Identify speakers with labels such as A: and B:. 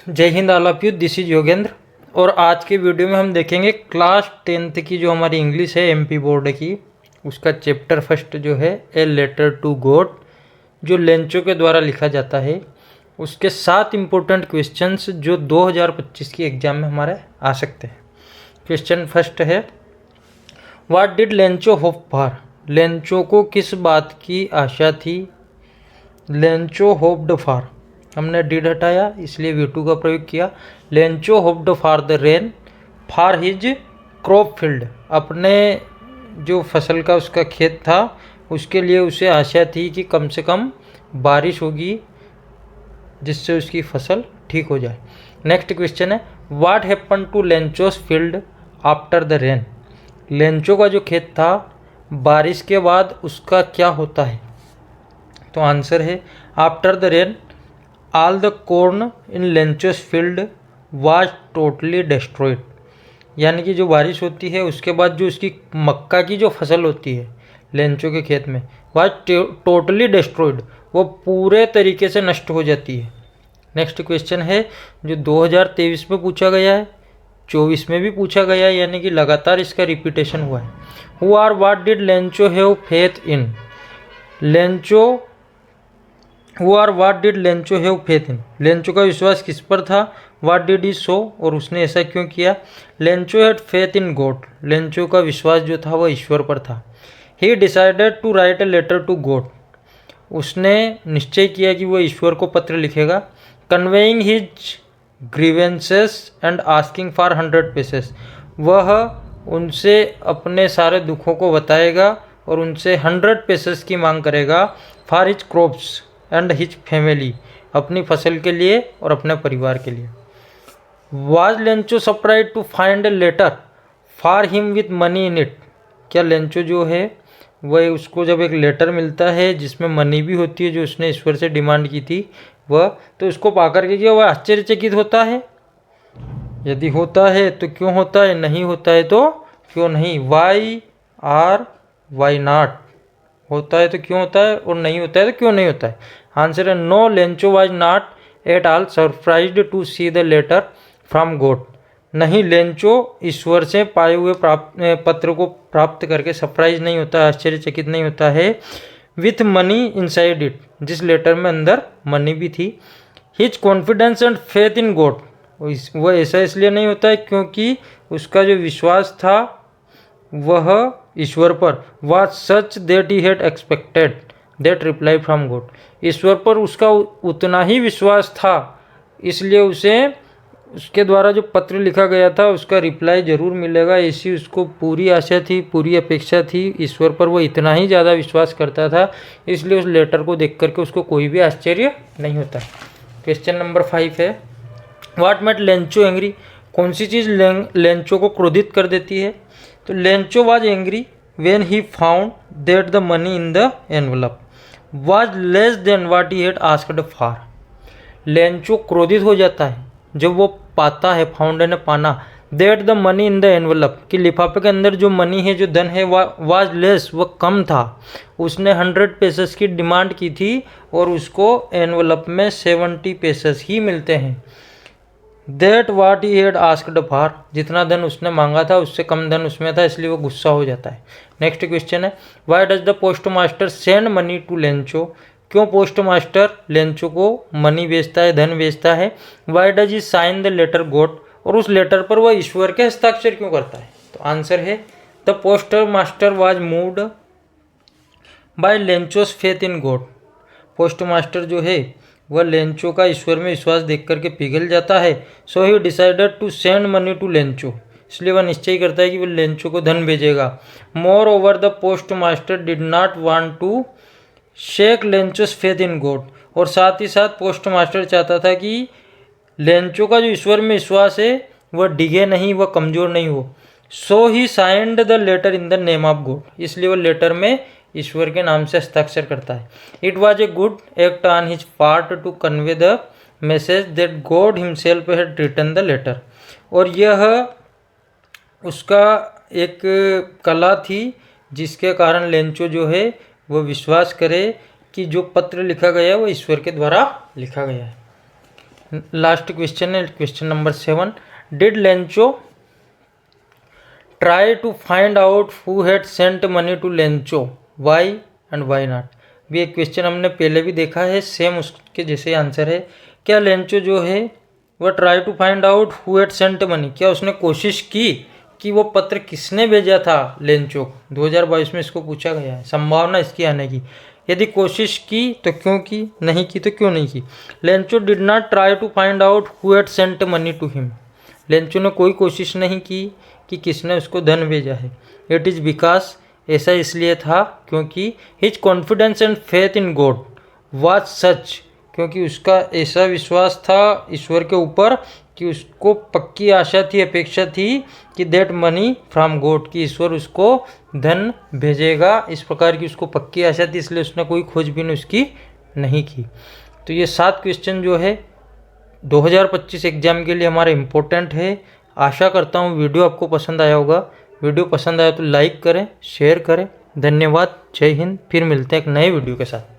A: जय Hind all of you, this is Yogendra. और आज के वीडियो में हम देखेंगे क्लास 10th की जो हमारी इंग्लिश है एमपी बोर्ड की, उसका चैप्टर फर्स्ट जो है ए लेटर टू गॉड, जो लेंचो के द्वारा लिखा जाता है। उसके 7 इम्पोर्टेंट क्वेश्चंस जो 2025 की एग्जाम में हमारे आ सकते हैं। क्वेश्चन फर्स्ट है, what did Lencho hope for? Lencho को किस बात की आशा थी? लेंचो होप्ड फॉर, हमने डिड हटाया इसलिए V2 का प्रयोग किया। Lencho hoped for the rain for his crop field, अपने जो फसल का उसका खेत था उसके लिए उसे आशा थी कि कम से कम बारिश होगी जिससे उसकी फसल ठीक हो जाए। नेक्स्ट क्वेश्चन है, what happen to Lencho's field after the rain? Lencho का जो खेत था बारिश के बाद उसका क्या होता है? तो आंसर है after the rain all the corn in Lencho's field was totally destroyed, यानी कि जो बारिश होती है उसके बाद जो उसकी मक्का की जो फसल होती है लेंचो के खेत में वाज टोटली डिस्ट्रॉयड, वो पूरे तरीके से नष्ट हो जाती है। नेक्स्ट क्वेश्चन है जो 2023 में पूछा गया है, 24 में भी पूछा गया है, यानी कि लगातार इसका रिपीटेशन हुआ है। Who are what did Lencho have faith in? Lencho who are what did Lencho have faith in? Lencho का विश्वास किस पर था? व्हाट डिड ही सो, और उसने ऐसा क्यों किया? Lencho had faith in God, Lencho का विश्वास जो था वह ईश्वर पर था। He decided to write a letter to God, उसने निश्चय किया कि वह ईश्वर को पत्र लिखेगा। Conveying his grievances and asking for 100 pesos, वह उनसे अपने सारे दुखों को बताएगा और उनसे 100 पेसेस की मांग करेगा। For his crops and his family, अपनी फसल के लिए और अपने परिवार के लिए। Was Lencho surprise to find a letter for him with money in it? क्या लेंचो जो है वह उसको जब एक लेटर मिलता है जिसमें मनी भी होती है जो उसने ईश्वर से डिमांड की थी वह, तो उसको पाकर के क्या वह आश्चर्यचकित होता है? यदि होता है तो क्यों होता है, नहीं होता है तो क्यों नहीं? वाई आर वाई नॉट, होता है तो क्यों होता है और नहीं होता है तो क्यों नहीं होता है? आंसर है no, Lencho was not at all surprised to see the letter from God. नहीं, लेंचो ईश्वर से पाए हुए पत्र को प्राप्त करके सरप्राइज नहीं होता, आश्चर्यचकित नहीं होता है। विथ मनी इनसाइड इट, जिस लेटर में अंदर मनी भी थी। His confidence and faith in God, वह ऐसा इसलिए नहीं होता है क्योंकि उसका जो विश्वास था वह ईश्वर पर was such that he had expected that reply from God, ईश्वर पर उसका उतना ही विश्वास था इसलिए उसे उसके द्वारा जो पत्र लिखा गया था उसका रिप्लाई जरूर मिलेगा, ऐसी उसको पूरी आशा थी, पूरी अपेक्षा थी। ईश्वर पर वो इतना ही ज़्यादा विश्वास करता था इसलिए उस लेटर को देख करके उसको कोई भी आश्चर्य नहीं होता। क्वेश्चन नंबर 5 है, व्हाट मेड लेंचो एंग्री? कौन सी चीज़ लेंचो को क्रोधित कर देती है? तो Lencho was angry when he found that the money in the envelope was less than what he had asked for. Lencho क्रोधित हो जाता है जब वो पाता है, फाउंड ने पाना, that the money in the envelope, कि लिफाफे के अंदर जो मनी है, जो धन है, वाज लेस, वह कम था। उसने 100 पेसेस की डिमांड की थी और उसको एनवलप में 70 पेसेस ही मिलते हैं। That watt he had asked for, जितना धन उसने मांगा था उससे कम धन उसमें था इसलिए वो गुस्सा हो जाता है। नेक्स्ट क्वेश्चन है, why does the post master send money to Lencho? क्यों पोस्ट मास्टर लेंचो को मनी भेजता है, धन भेजता है? Why does he sign the letter God, और उस लेटर पर वह ईश्वर के हस्ताक्षर क्यों करता है? तो आंसर है the post master was moved by Lencho's faith in God, post master जो है वह लेंचो का ईश्वर में विश्वास देख करके पिघल जाता है। So he decided to send money to Lencho, इसलिए वह निश्चय करता है कि वह लेंचो को धन भेजेगा। Moreover the post master did not want to shake Lencho's faith in God, और साथ ही साथ पोस्ट मास्टर चाहता था कि लेंचो का जो ईश्वर में विश्वास है वह डिगे नहीं, वह कमज़ोर नहीं हो। So he signed the letter in the name of God, इसलिए वह लेटर में ईश्वर के नाम से हस्ताक्षर करता है। It was a good act on his part to convey the message that God himself had written the letter, और यह उसका एक कला थी जिसके कारण लेंचो जो है वह विश्वास करे कि जो पत्र लिखा गया है वो ईश्वर के द्वारा लिखा गया है। लास्ट क्वेश्चन है question number 7। Did Lencho try to find out who had sent money to Lencho, why and why not. भी एक क्वेश्चन हमने पहले भी देखा है, सेम उसके जैसे आंसर है। क्या लेंचो जो है वह try to find out who had sent money, क्या उसने कोशिश की कि वो पत्र किसने भेजा था लेंचो को। 2022 में इसको पूछा गया है, संभावना इसकी आने की। यदि कोशिश की तो क्यों की, नहीं की तो क्यों नहीं की। Lencho did not try to find out who had sent money to him. Lencho ने कोई कोशिश नहीं की कि किसने उसको धन भेजा है। इट इज़ बिकॉज, ऐसा इसलिए था क्योंकि his confidence and faith in God was such, क्योंकि उसका ऐसा विश्वास था ईश्वर के ऊपर कि उसको पक्की आशा थी, अपेक्षा थी कि दैट मनी फ्रॉम गॉड, कि ईश्वर उसको धन भेजेगा। इस प्रकार की उसको पक्की आशा थी, इसलिए उसने कोई खोजबीन उसकी नहीं की। तो ये 7 क्वेश्चन जो है 2025 एग्जाम के लिए हमारा इम्पोर्टेंट है। आशा करता हूँ वीडियो आपको पसंद आया होगा। वीडियो पसंद आया तो लाइक करें, शेयर करें। धन्यवाद, जय हिंद। फिर मिलते हैं एक नए वीडियो के साथ।